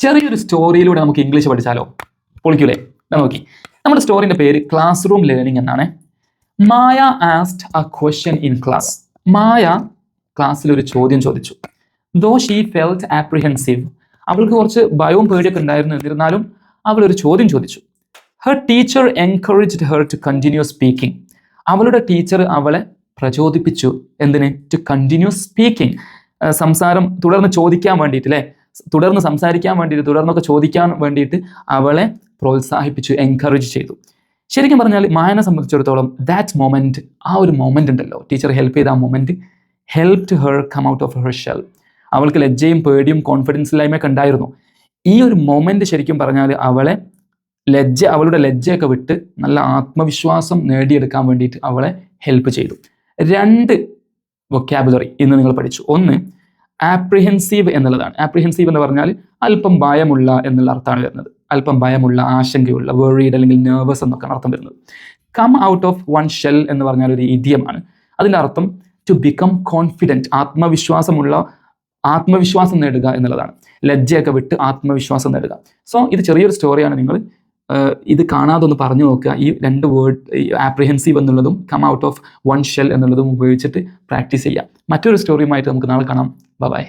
ചെറിയൊരു സ്റ്റോറിയിലൂടെ നമുക്ക് ഇംഗ്ലീഷ് പഠിച്ചാലോ? പൊളിക്കൂലേ? നോക്കി, നമ്മുടെ സ്റ്റോറിന്റെ പേര് ക്ലാസ് റൂം ലേണിംഗ് എന്നാണ്. Maya asked a question in class. Maya ക്ലാസ്സിൽ ഒരു ചോദ്യം ചോദിച്ചു. Though she felt apprehensive. അവൾക്ക് കുറച്ച് ഭയവും പേടിയൊക്കെ ഉണ്ടായിരുന്നു. എന്നിരുന്നാലും അവൾ ഒരു ചോദ്യം ചോദിച്ചു. Her teacher encouraged her to continue speaking. അവളുടെ ടീച്ചർ അവളെ പ്രചോദിപ്പിച്ചു. എന്തിന്? To continue speaking. സംസാരം തുടർന്ന് ചോദിക്കാൻ വേണ്ടിയിട്ട്, അല്ലേ? തുടർന്ന് സംസാരിക്കാൻ വേണ്ടിയിട്ട്, തുടർന്നൊക്കെ ചോദിക്കാൻ വേണ്ടിയിട്ട് അവളെ പ്രോത്സാഹിപ്പിച്ചു, എൻകറേജ് ചെയ്തു. ശരിക്കും പറഞ്ഞാൽ മായനെ സംബന്ധിച്ചിടത്തോളം ദാറ്റ് മൊമെന്റ്, ആ ഒരു മൊമെന്റ് ഉണ്ടല്ലോ, ടീച്ചർ ഹെൽപ്പ് ചെയ്ത ആ moment helped her come out of her shell. അവൾക്ക് ലജ്ജയും പേടിയും കോൺഫിഡൻസ് ഇല്ലായ്മയൊക്കെ ഉണ്ടായിരുന്നു. ഈ ഒരു മൊമെന്റ് ശരിക്കും പറഞ്ഞാൽ അവളുടെ ലജ്ജയൊക്കെ വിട്ട് നല്ല ആത്മവിശ്വാസം നേടിയെടുക്കാൻ വേണ്ടിയിട്ട് അവളെ ഹെൽപ്പ് ചെയ്തു. 2 വൊക്കാബുലറി ഇന്ന് നിങ്ങൾ പഠിച്ചു. ഒന്ന്, ആപ്രിഹെൻസീവ് എന്നുള്ളതാണ്. ആപ്രിഹെൻസീവ് എന്ന് പറഞ്ഞാൽ അല്പം ഭയമുള്ള എന്നുള്ള അർത്ഥമാണ് വരുന്നത്. അല്പം ഭയമുള്ള, ആശങ്കയുള്ള, വേറീഡ് അല്ലെങ്കിൽ നെർവസ് എന്നൊക്കെയാണ് അർത്ഥം വരുന്നത്. Come out of one shell എന്ന് പറഞ്ഞാൽ ഒരു ഇഡിയമാണ്. അതിൻ്റെ അർത്ഥം ടു ബിക്കം കോൺഫിഡൻറ്റ്, ആത്മവിശ്വാസം നേടുക എന്നുള്ളതാണ്. ലജ്ജയൊക്കെ വിട്ട് ആത്മവിശ്വാസം നേടുക. സോ ഇത് ചെറിയൊരു സ്റ്റോറിയാണ്. നിങ്ങൾ ഇത് കാണാതെ ഒന്ന് പറഞ്ഞു നോക്കുക. ഈ 2 വേർഡ്, ആപ്രിഹെൻസീവ് എന്നുള്ളതും come out of one shell എന്നുള്ളതും ഉപയോഗിച്ചിട്ട് പ്രാക്ടീസ് ചെയ്യുക. മറ്റൊരു സ്റ്റോറിയുമായിട്ട് നമുക്ക് നാളെ കാണാം. ബൈ.